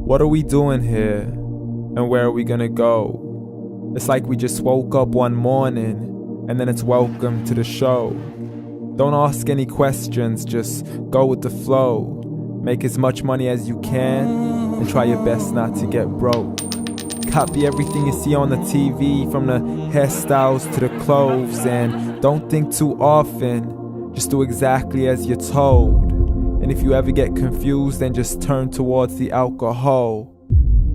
What are we doing here? And where are we gonna go? It's like we just woke up one morning and then it's welcome to the show. Don't ask any questions, just go with the flow. Make as much money as you can and try your best not to get broke. Copy everything you see on the TV, from the hairstyles to the clothes, and don't think too often, just do exactly as you're told. And if you ever get confused, then just turn towards the alcohol.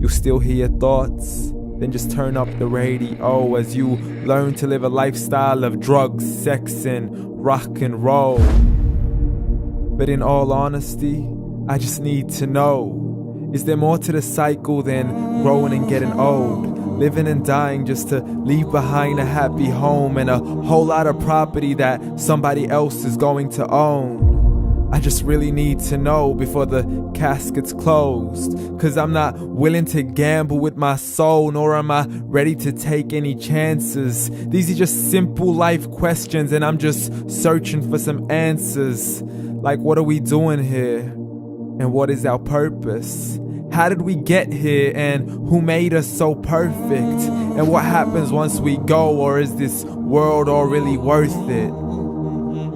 You'll still hear your thoughts, then just turn up the radio as you learn to live a lifestyle of drugs, sex, and rock and roll. But in all honesty, I just need to know, is there more to the cycle than growing and getting old? Living and dying just to leave behind a happy home and a whole lot of property that somebody else is going to own. I just really need to know before the casket's closed, 'cause I'm not willing to gamble with my soul, nor am I ready to take any chances. These are just simple life questions and I'm just searching for some answers. Like, what are we doing here? And what is our purpose? How did we get here, and who made us so perfect? And what happens once we go, or is this world all really worth it?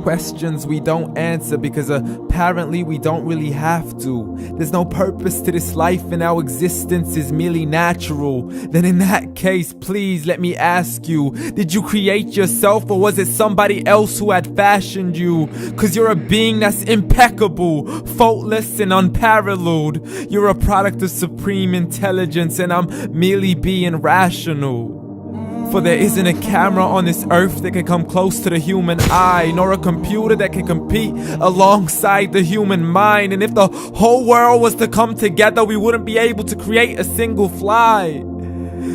Questions we don't answer because apparently we don't really have to. There's no purpose to this life and our existence is merely natural. Then in that case, please let me ask you, did you create yourself, or was it somebody else who had fashioned you? 'Cause you're a being that's impeccable, faultless and unparalleled. You're a product of supreme intelligence and I'm merely being rational. For there isn't a camera on this earth that can come close to the human eye, nor a computer that can compete alongside the human mind. And if the whole world was to come together, we wouldn't be able to create a single fly.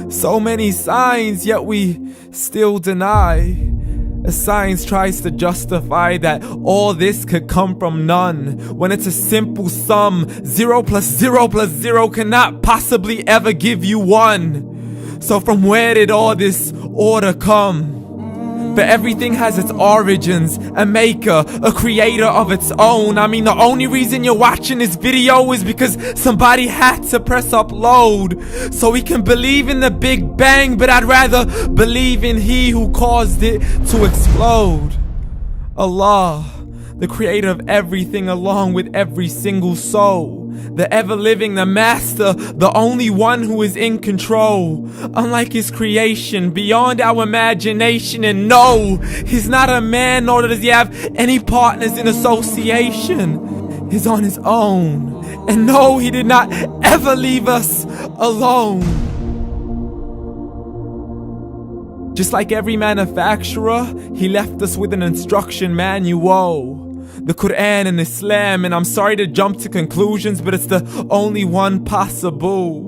So many signs, yet we still deny. As science tries to justify that all this could come from none, when it's a simple sum. 0 plus 0 plus 0 cannot possibly ever give you 1. So from where did all this order come? For everything has its origins, a maker, a creator of its own. I mean, the only reason you're watching this video is because somebody had to press upload. So we can believe in the Big Bang, but I'd rather believe in He who caused it to explode. Allah, the creator of everything along with every single soul. The ever-living, the master, the only one who is in control. Unlike his creation, beyond our imagination. And no, he's not a man, nor does he have any partners in association. He's on his own. And no, he did not ever leave us alone. Just like every manufacturer, he left us with an instruction manual. The Quran and Islam, and I'm sorry to jump to conclusions, but it's the only one possible.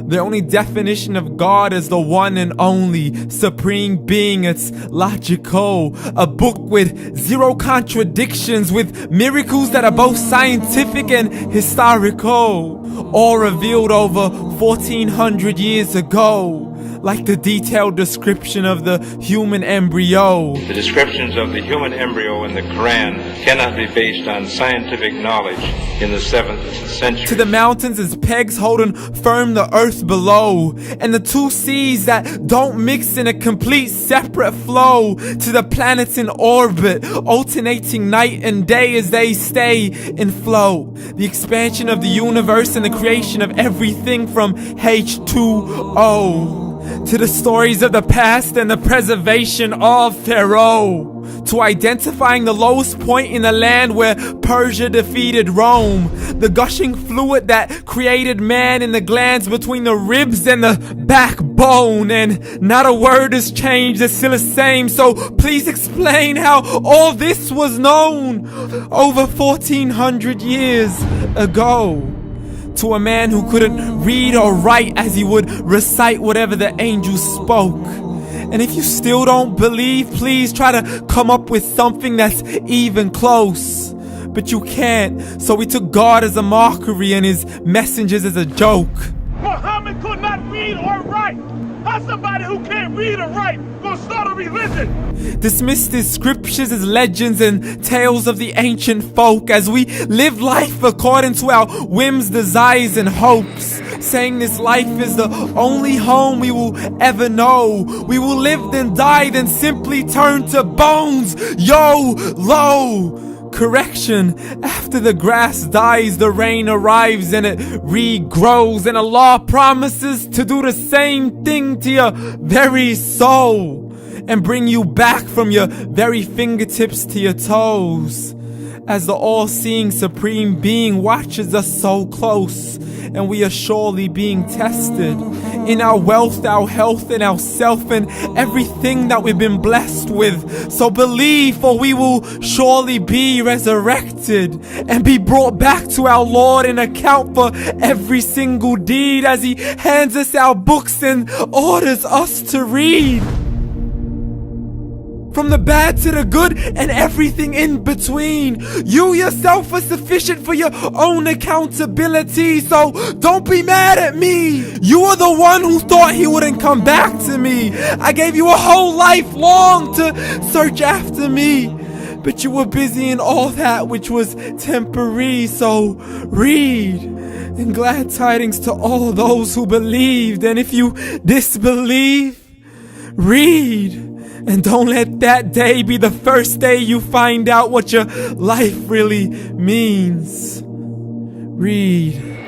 The only definition of God is the one and only supreme being. It's logical, a book with 0 contradictions, with miracles that are both scientific and historical, all revealed over 1400 years ago. Like the detailed description of the human embryo. The descriptions of the human embryo in the Quran cannot be based on scientific knowledge in the 7th century. To the mountains as pegs holding firm the earth below, and the 2 seas that don't mix in a complete separate flow. To the planets in orbit, alternating night and day as they stay in flow. The expansion of the universe and the creation of everything from H2O. To the stories of the past and the preservation of Pharaoh. To identifying the lowest point in the land where Persia defeated Rome. The gushing fluid that created man in the glands between the ribs and the backbone. And not a word has changed, it's still the same. So please explain how all this was known over 1400 years ago. To a man who couldn't read or write, as he would recite whatever the angels spoke. And if you still don't believe, please try to come up with something that's even close. But you can't, so we took God as a mockery and his messengers as a joke. Muhammad could not read or write. How's somebody who can't read or write gonna start a religion? Dismissed his scriptures as legends and tales of the ancient folk, as we live life according to our whims, desires, and hopes. saying this life is the only home we will ever know. We will live then die, then simply turn to bones. YOLO! Correction, after the grass dies, the rain arrives and it regrows, and Allah promises to do the same thing to your very soul and bring you back from your very fingertips to your toes, as the all-seeing supreme being watches us so close, and we are surely being tested in our wealth, our health, and our self, and everything that we've been blessed with. So believe, for we will surely be resurrected and be brought back to our Lord and account for every single deed, as He hands us our books and orders us to read. From the bad to the good and everything in between. You yourself are sufficient for your own accountability, so don't be mad at me. You are the one who thought He wouldn't come back to me. I gave you a whole life long to search after me, but you were busy in all that which was temporary. So read, and glad tidings to all those who believed. And if you disbelieve, read. And don't let that day be the first day you find out what your life really means. Read.